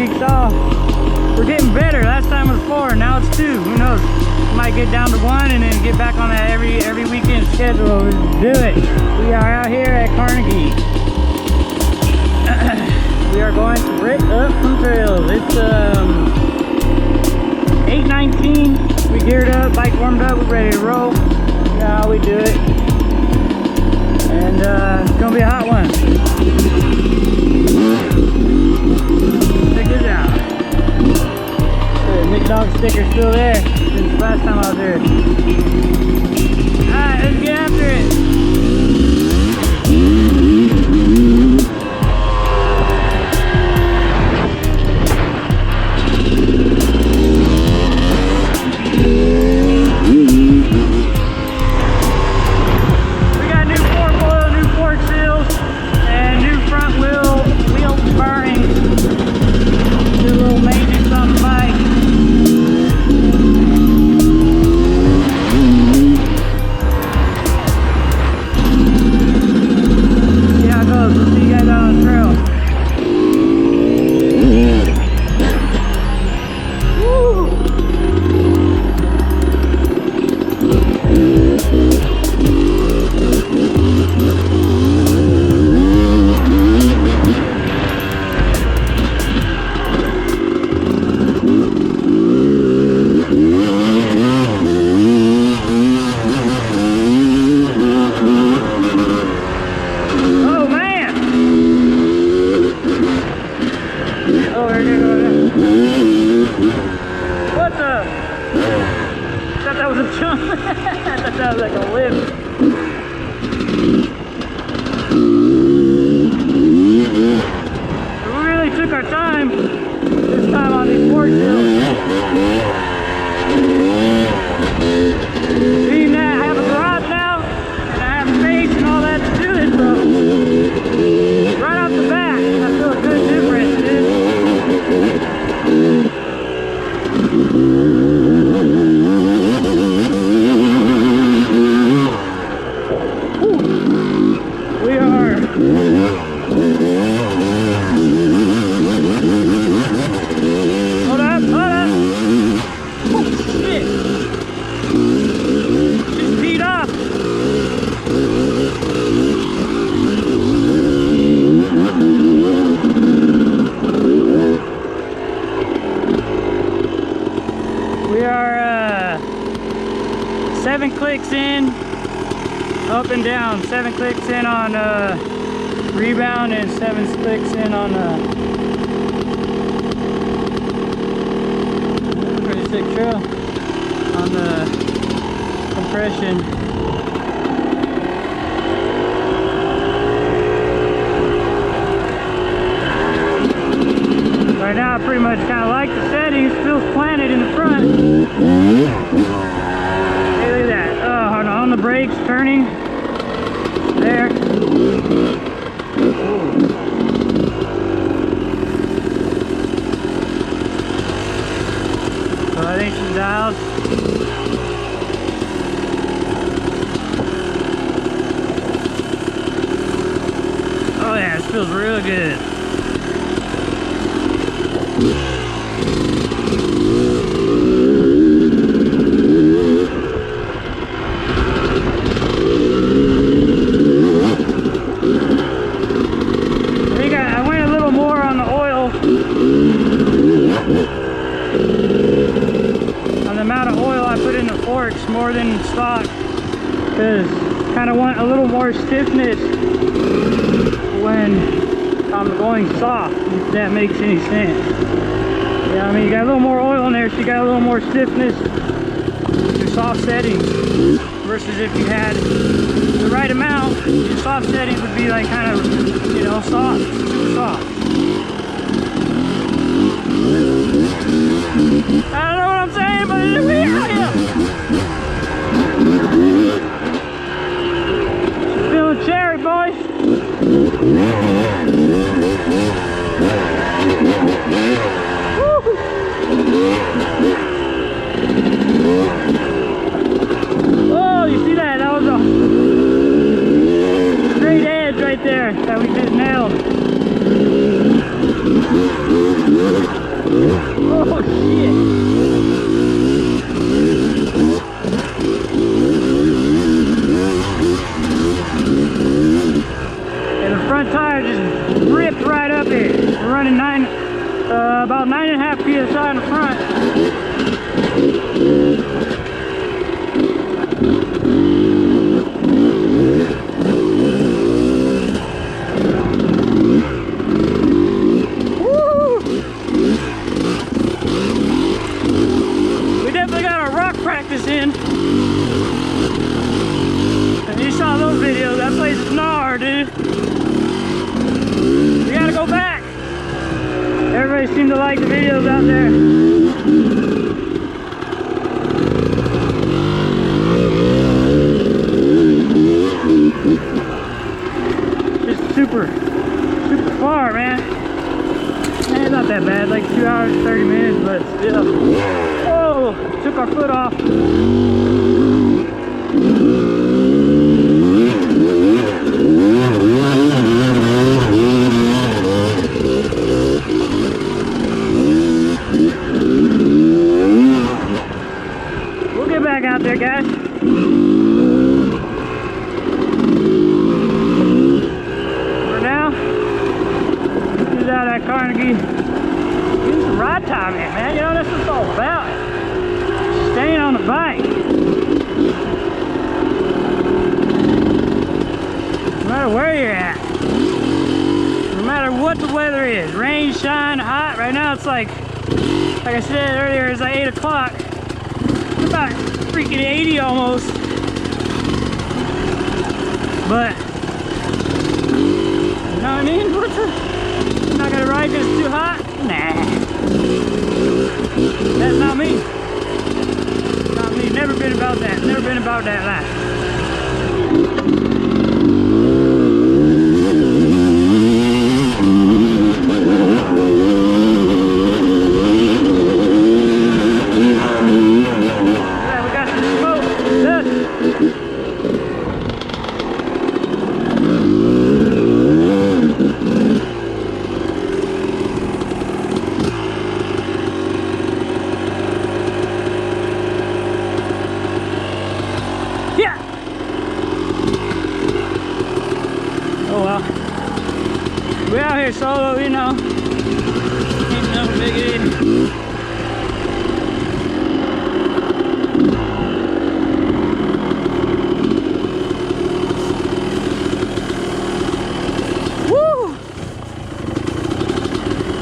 weeks off. We're getting better. Last time was 4, now it's 2. Who knows? Might get down to 1 and then get back on that every weekend schedule. Let's do it. We are out here at Carnegie. We are going to break up some trails. It's 8:19. We geared up, bike warmed up, we're ready to roll. You know how we do it. And it's gonna be a hot one. Check this out. The Nick Dog sticker's still there since the last time I was here. Alright, let's get after it. We are 7 clicks in, up and down. 7 clicks in on rebound and 7 clicks in on pretty sick trail on the compression. Right now I pretty much kind of like the settings. Feels planted in the front. Hey, look at that. Oh, on the brakes, turning. There. 5" dials. Oh yeah, this feels real good. More than stock, because kind of want a little more stiffness when I'm going soft, if that makes any sense. Yeah, I mean, you got a little more oil in there, so you got a little more stiffness with your soft settings, versus if you had the right amount, your soft settings would be like kind of, you know, soft, super soft. I don't know what I'm saying, but it's weird. Feeling cherry, boys. Oh, you see that? That was a great edge right there that we just nailed. About 9.5 PSI in the front. Woo! We definitely got our rock practice in. And you saw those videos, that place is gnar, dude. We gotta go back. Everybody seemed to like the videos out there. Just super far, man. It's not that bad, like 2 hours, 30 minutes, but still. Whoa, took our foot off. We'll get back out there, guys. For now, he's out at Carnegie. Getting some ride time in, man. You know, that's what it's all about. Staying on the bike. No matter where you're at. No matter what the weather is. Rain, shine, hot. Right now it's like I said earlier, it's like 8 o'clock. It's about freaking 80 almost. But, you know what I mean? I'm not gonna ride because it's too hot? Nah. That's not me. Not me. Never been about that. Never been about that life. Yeah, we got some smoke. Dust. Yeah. Oh well. We out here solo, you know. Ain't no big deal.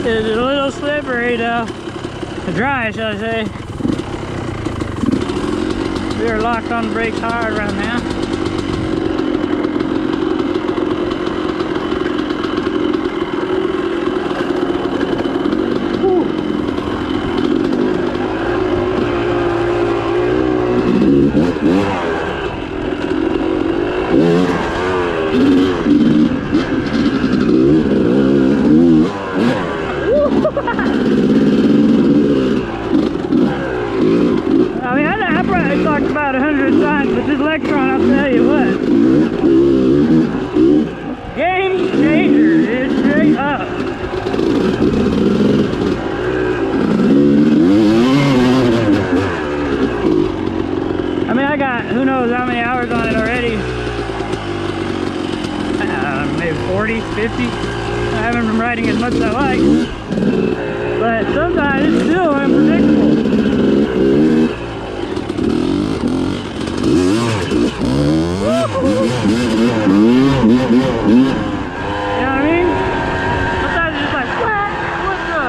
It's a little slippery though. Dry, shall I say. We are locked on the brakes hard right now. I mean, I probably talked about 100 times, but this Electron, I'll tell you what. Game changer, dude, straight up. I mean, I got who knows how many hours on it already. Maybe 40, 50. I haven't been riding as much as I like. But sometimes it's still unpredictable. You know what I mean? Sometimes it's just like, what the?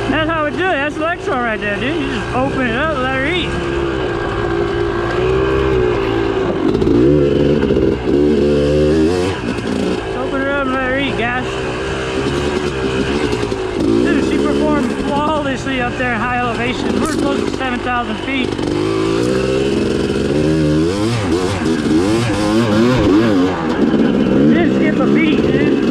That's how we do it. That's Electron right there, dude. You just open it up and let her eat. Just open it up and let her eat, guys. Dude, she performed flawlessly up there in high elevation. We're close to 7,000 feet. Didn't skip a beat, dude.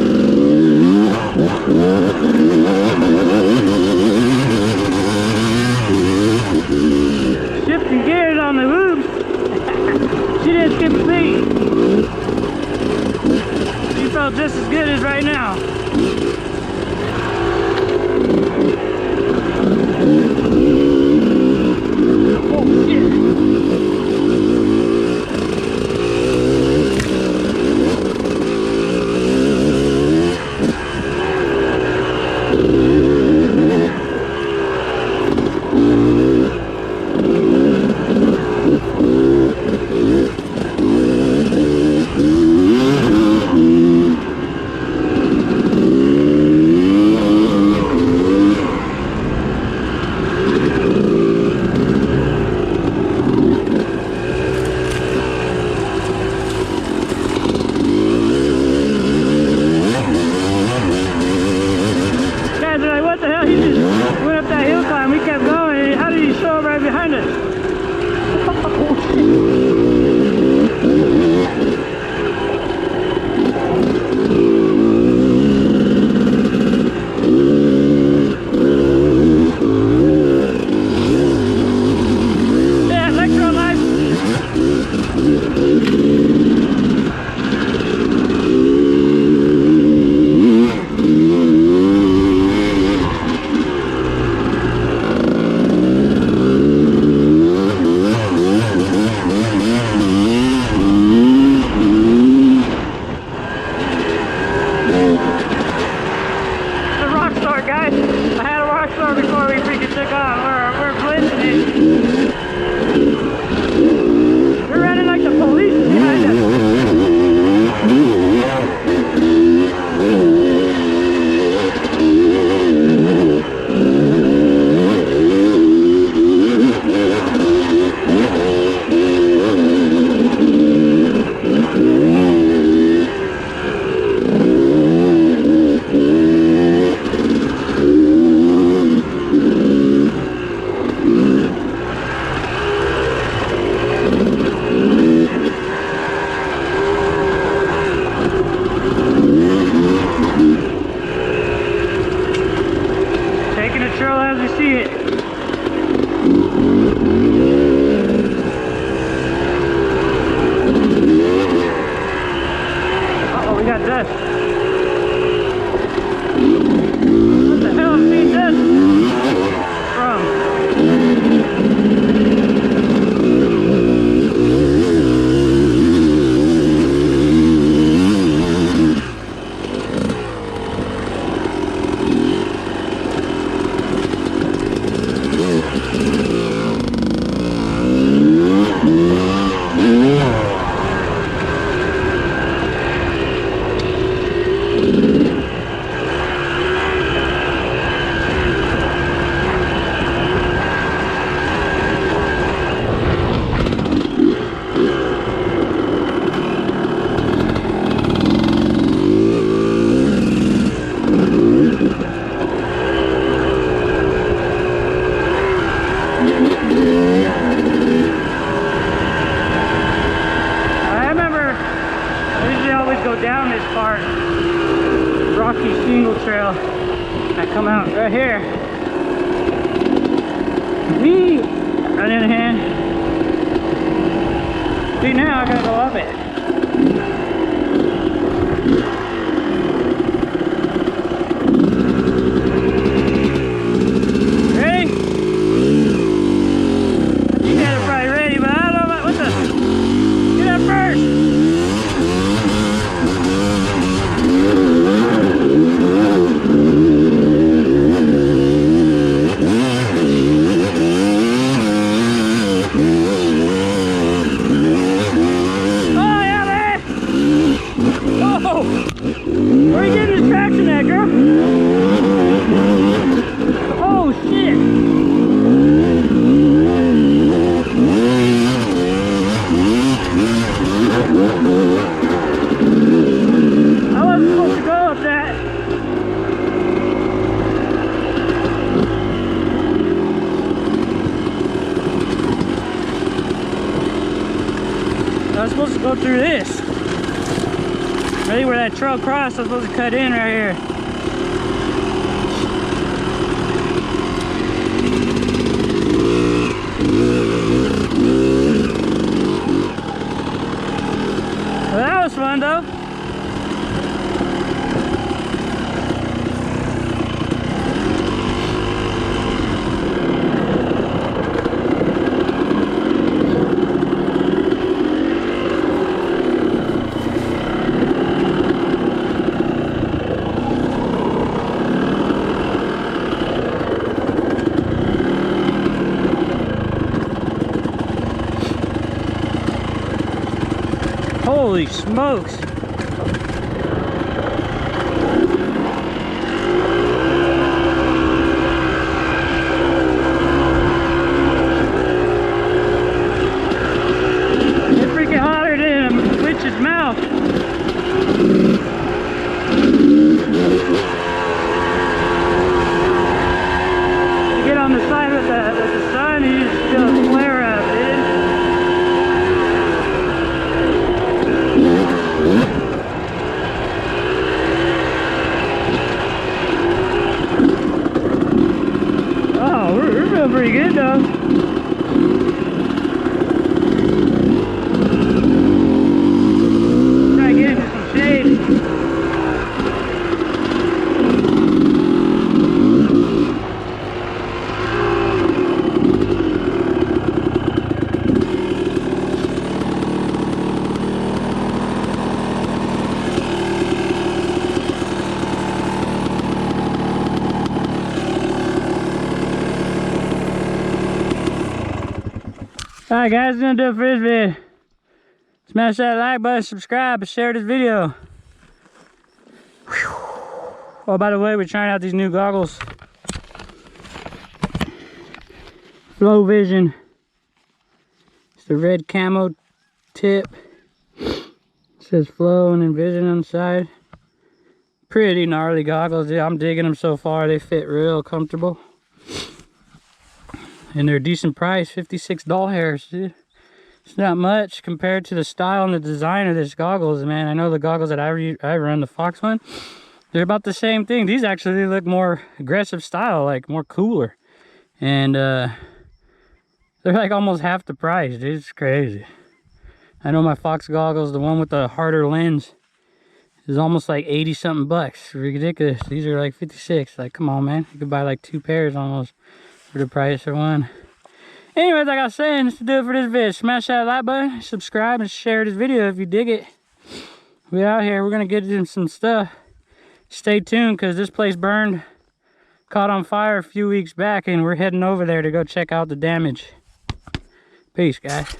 it. You're running like the police behind us. Taking the trail as we see it. Uh-oh, we got dust. What the hell is being dust from? Go down this part, rocky shingle trail. I come out right here. Whee! Right in the hand. See, now I gotta go up it. Ready? You guys are probably ready, but I don't know what the. Get up first! Where are you getting this traction at, girl? Oh, shit. I wasn't supposed to go up that. I was supposed to go through this. Ready where that trail crossed, I'm supposed to cut in right here. Well, that was fun though. Holy smokes! It's freaking hotter than a witch's mouth. You get on the side with the sun, you just feel a flare up, dude. Alright guys, that's gonna do it for this vid. Smash that like button, subscribe, and share this video. Whew. Oh, by the way, we're trying out these new goggles. Flow Vision. It's the red camo tip. It says Flow and then Vision on the side. Pretty gnarly goggles. Yeah, I'm digging them so far. They fit real comfortable. And they're a decent price, 56 doll hairs, dude. It's not much compared to the style and the design of this goggles, man. I know the goggles that I run, the Fox one, they're about the same thing. These actually look more aggressive style, like more cooler. And they're like almost half the price, dude. It's crazy. I know my Fox goggles, the one with the harder lens, is almost like 80 something bucks. Ridiculous. These are like 56. Like, come on, man. You could buy like 2 pairs almost for the price of one. Anyways, like I was saying, that's to do it for this vid. Smash that like button, subscribe, and share this video if you dig it. We out here. We're gonna get into some stuff. Stay tuned, because this place burned, caught on fire a few weeks back, and we're heading over there to go check out the damage. Peace, guys.